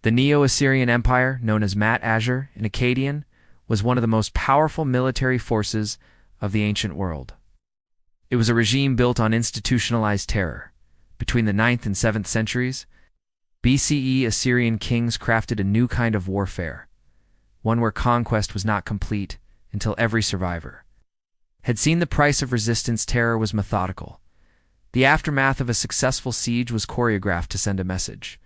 The Neo-Assyrian Empire, known as Mat-Azur in Akkadian, was one of the most powerful military forces of the ancient world. It was a regime built on institutionalized terror. Between the 9th and 7th centuries, BCE Assyrian kings crafted a new kind of warfare, one where conquest was not complete until every survivor had seen the price of resistance. Terror was methodical. The aftermath of a successful siege was choreographed to send a message,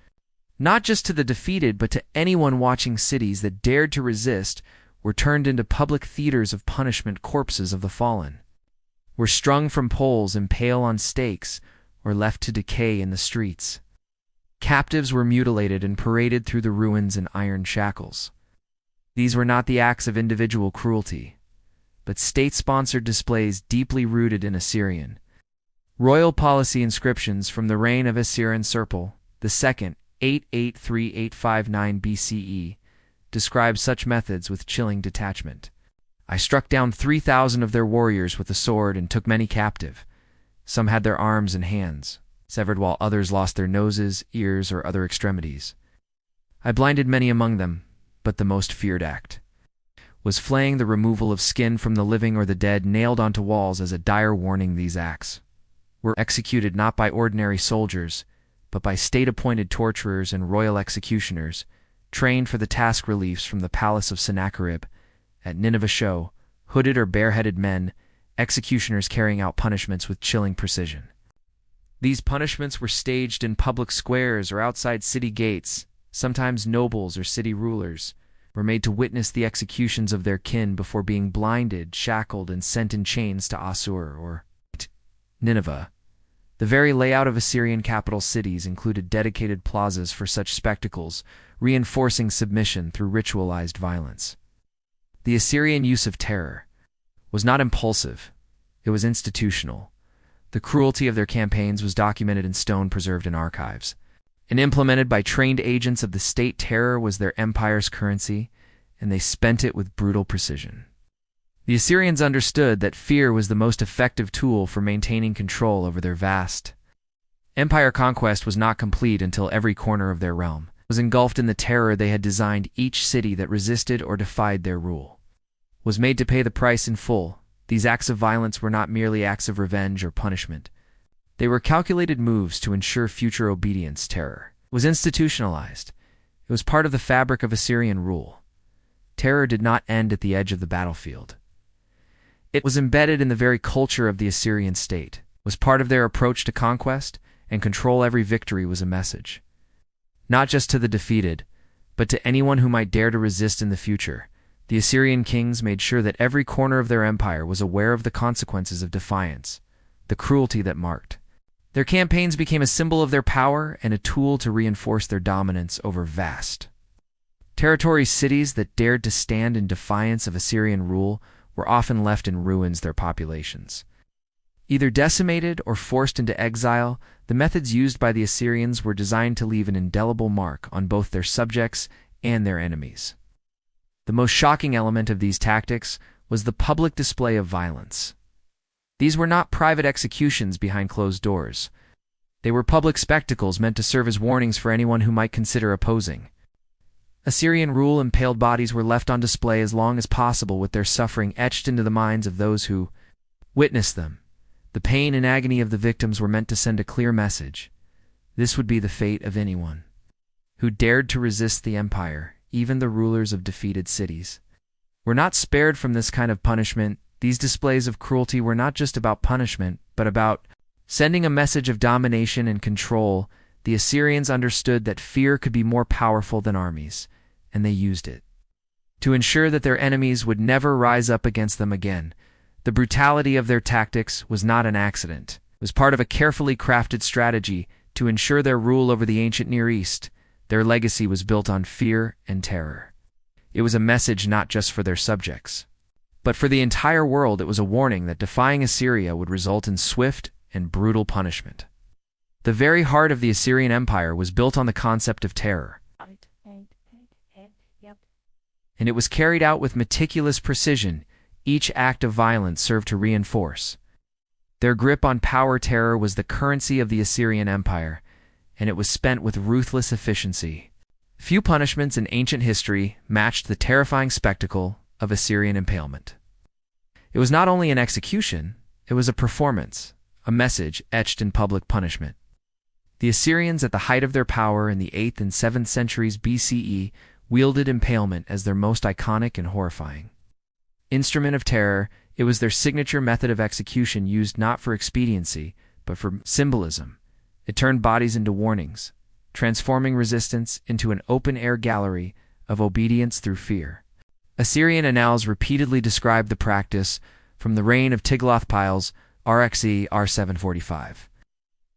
not just to the defeated, but to anyone watching. Cities that dared to resist were turned into public theaters of punishment. Corpses of the fallen were strung from poles, impaled on stakes, or left to decay in the streets. Captives were mutilated and paraded through the ruins in iron shackles. These were not the acts of individual cruelty, but state-sponsored displays deeply rooted in Assyrian royal policy. Inscriptions from the reign of Assyrian Serpil II, 883–859 BCE, describe such methods with chilling detachment. I struck down 3,000 of their warriors with a sword and took many captive. Some had their arms and hands severed, while others lost their noses, ears, or other extremities. I blinded many among them, but the most feared act was flaying, the removal of skin from the living or the dead, nailed onto walls as a dire warning. These acts were executed not by ordinary soldiers, but by state-appointed torturers and royal executioners, trained for the task. Reliefs from the palace of Sennacherib at Nineveh show hooded or bareheaded men, executioners carrying out punishments with chilling precision. These punishments were staged in public squares or outside city gates. Sometimes nobles or city rulers were made to witness the executions of their kin before being blinded, shackled, and sent in chains to Assur or Nineveh. The very layout of Assyrian capital cities included dedicated plazas for such spectacles, reinforcing submission through ritualized violence. The Assyrian use of terror was not impulsive, it was institutional. The cruelty of their campaigns was documented in stone preserved in archives, and implemented by trained agents of the state. Terror was their empire's currency, and they spent it with brutal precision. The Assyrians understood that fear was the most effective tool for maintaining control over their vast empire. Conquest was not complete until every corner of their realm was engulfed in the terror they had designed. Each city that resisted or defied their rule was made to pay the price in full. These acts of violence were not merely acts of revenge or punishment. They were calculated moves to ensure future obedience. Terror was institutionalized. It was part of the fabric of Assyrian rule. Terror did not end at the edge of the battlefield. It was embedded in the very culture of the Assyrian state, was part of their approach to conquest and control. Every victory was a message, not just to the defeated, but to anyone who might dare to resist in the future. The Assyrian kings made sure that every corner of their empire was aware of the consequences of defiance, the cruelty that marked. Their campaigns became a symbol of their power and a tool to reinforce their dominance over vast territories. Cities that dared to stand in defiance of Assyrian rule were often left in ruins, their populations either decimated or forced into exile. The methods used by the Assyrians were designed to leave an indelible mark on both their subjects and their enemies. The most shocking element of these tactics was the public display of violence. These were not private executions behind closed doors. They were public spectacles meant to serve as warnings for anyone who might consider opposing. Assyrian rule. Impaled bodies were left on display as long as possible, with their suffering etched into the minds of those who witnessed them. The pain and agony of the victims were meant to send a clear message. This would be the fate of anyone who dared to resist the empire. Even the rulers of defeated cities were not spared from this kind of punishment. These displays of cruelty were not just about punishment, but about sending a message of domination and control. The Assyrians understood that fear could be more powerful than armies, and they used it to ensure that their enemies would never rise up against them again. The brutality of their tactics was not an accident. It was part of a carefully crafted strategy to ensure their rule over the ancient Near East. Their legacy was built on fear and terror. It was a message not just for their subjects, but for the entire world. It was a warning that defying Assyria would result in swift and brutal punishment. The very heart of the Assyrian Empire was built on the concept of terror, and it was carried out with meticulous precision. Each act of violence served to reinforce their grip on power. Terror was the currency of the Assyrian Empire, and it was spent with ruthless efficiency. Few punishments in ancient history matched the terrifying spectacle of Assyrian impalement. It was not only an execution, it was a performance, a message etched in public punishment. The Assyrians, at the height of their power in the 8th and 7th centuries BCE, wielded impalement as their most iconic and horrifying instrument of terror. It was their signature method of execution, used not for expediency, but for symbolism. It turned bodies into warnings, transforming resistance into an open-air gallery of obedience through fear. Assyrian annals repeatedly describe the practice from the reign of Tiglath-Pileser (RXE R745).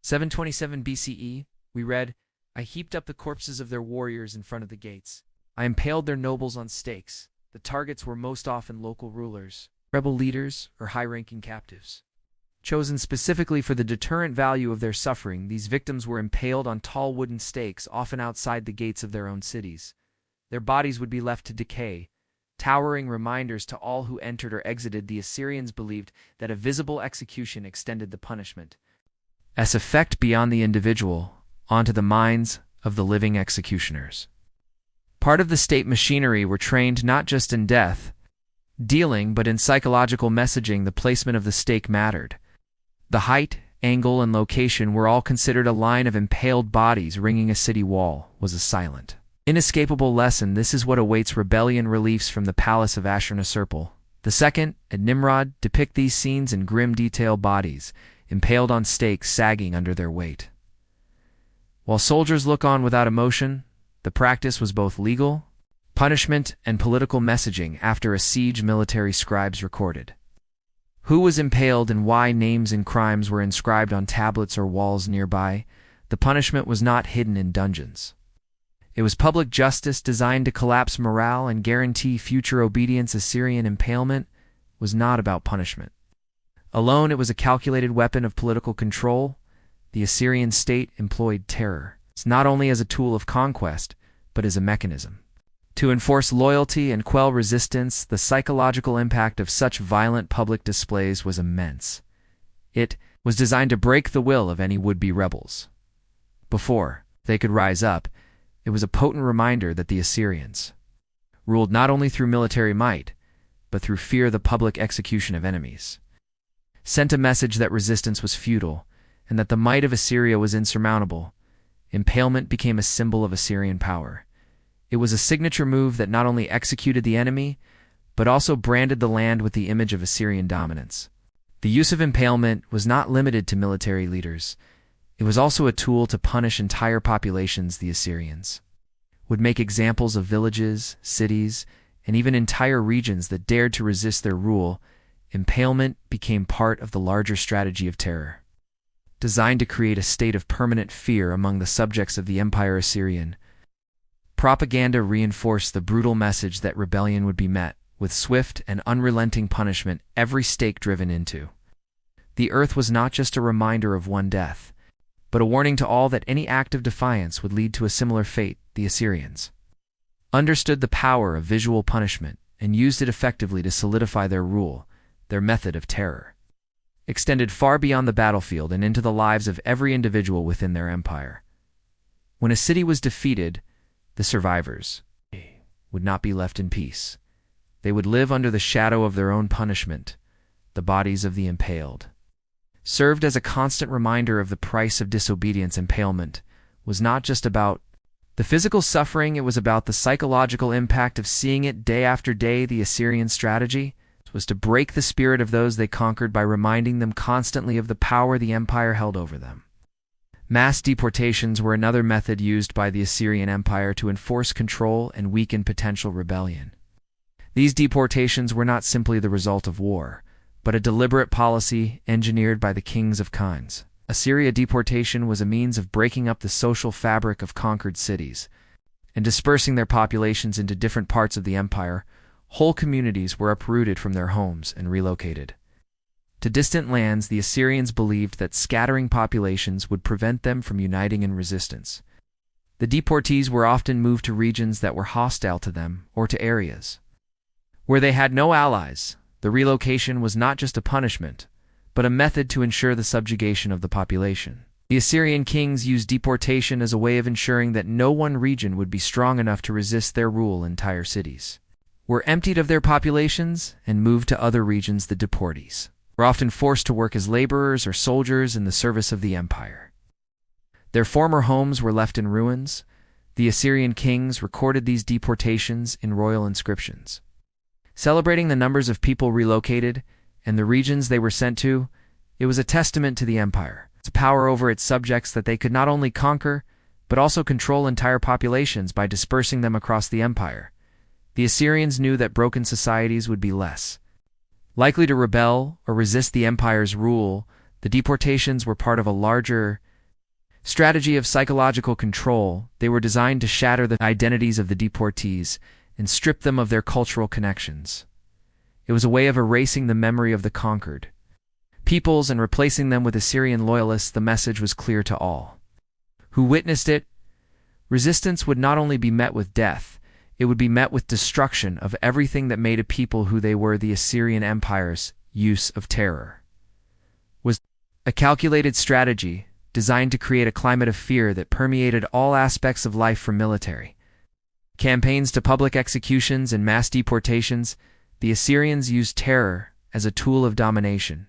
727 BCE, we read, "I heaped up the corpses of their warriors in front of the gates. I impaled their nobles on stakes. The targets were most often local rulers, rebel leaders, or high-ranking captives. Chosen specifically for the deterrent value of their suffering, these victims were impaled on tall wooden stakes, often outside the gates of their own cities. Their bodies would be left to decay, towering reminders to all who entered or exited. The Assyrians believed that a visible execution extended the punishment as effect beyond the individual onto the minds of the living executioners. Part of the state machinery were trained not just in death dealing, but in psychological messaging. The placement of the stake mattered. The height, angle, and location were all considered. A line of impaled bodies ringing a city wall was a silent, inescapable lesson. This is what awaits rebellion. Reliefs from the palace of Ashurnasirpal II at Nimrod depict these scenes in grim detail: bodies impaled on stakes, sagging under their weight. While soldiers look on without emotion, the practice was both legal punishment and political messaging. After a siege, military scribes recorded who was impaled and why. Names and crimes were inscribed on tablets or walls nearby. The punishment was not hidden in dungeons. It was public justice designed to collapse morale and guarantee future obedience. Assyrian impalement was not about punishment alone. It was a calculated weapon of political control. The Assyrian state employed terror not only as a tool of conquest, but as a mechanism to enforce loyalty and quell resistance. The psychological impact of such violent public displays was immense. It was designed to break the will of any would-be rebels. Before they could rise up, it was a potent reminder that the Assyrians ruled not only through military might, but through fear. The public execution of enemies sent a message that resistance was futile and that the might of Assyria was insurmountable. Impalement became a symbol of Assyrian power. It was a signature move that not only executed the enemy, but also branded the land with the image of Assyrian dominance. The use of impalement was not limited to military leaders. It was also a tool to punish entire populations. The Assyrians would make examples of villages, cities, and even entire regions that dared to resist their rule. Impalement became part of the larger strategy of terror, designed to create a state of permanent fear among the subjects of the Empire. Assyrian propaganda reinforced the brutal message that rebellion would be met with swift and unrelenting punishment. Every stake driven into the earth was not just a reminder of one death, but a warning to all that any act of defiance would lead to a similar fate. The Assyrians understood the power of visual punishment and used it effectively to solidify their rule. Their method of terror extended far beyond the battlefield and into the lives of every individual within their empire. When a city was defeated, the survivors would not be left in peace. They would live under the shadow of their own punishment. The bodies of the impaled served as a constant reminder of the price of disobedience. Impalement was not just about the physical suffering, it was about the psychological impact of seeing it day after day. The Assyrian strategy was to break the spirit of those they conquered by reminding them constantly of the power the empire held over them. Mass deportations were another method used by the Assyrian Empire to enforce control and weaken potential rebellion. These deportations were not simply the result of war, but a deliberate policy engineered by the kings of Khans. Assyria deportation was a means of breaking up the social fabric of conquered cities and dispersing their populations into different parts of the empire. Whole communities were uprooted from their homes and relocated to distant lands. The Assyrians believed that scattering populations would prevent them from uniting in resistance. The deportees were often moved to regions that were hostile to them or to areas where they had no allies. The relocation was not just a punishment, but a method to ensure the subjugation of the population. The Assyrian kings used deportation as a way of ensuring that no one region would be strong enough to resist their rule. Entire cities were emptied of their populations and moved to other regions. The deportees were often forced to work as laborers or soldiers in the service of the empire. Their former homes were left in ruins. The Assyrian kings recorded these deportations in royal inscriptions, celebrating the numbers of people relocated and the regions they were sent to. It was a testament to the empire's power over its subjects that they could not only conquer, but also control entire populations by dispersing them across the empire. The Assyrians knew that broken societies would be less likely to rebel or resist the empire's rule. The deportations were part of a larger strategy of psychological control. They were designed to shatter the identities of the deportees and strip them of their cultural connections. It was a way of erasing the memory of the conquered peoples and replacing them with Assyrian loyalists. The message was clear to all who witnessed it. Resistance would not only be met with death, it would be met with destruction of everything that made a people who they were. The Assyrian Empire's use of terror was a calculated strategy designed to create a climate of fear that permeated all aspects of life, from military campaigns to public executions and mass deportations. The Assyrians used terror as a tool of domination.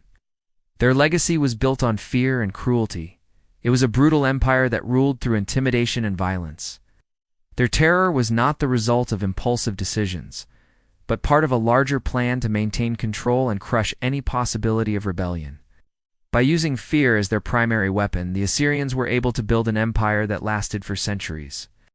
Their legacy was built on fear and cruelty. It was a brutal empire that ruled through intimidation and violence. Their terror was not the result of impulsive decisions, but part of a larger plan to maintain control and crush any possibility of rebellion. By using fear as their primary weapon, the Assyrians were able to build an empire that lasted for centuries.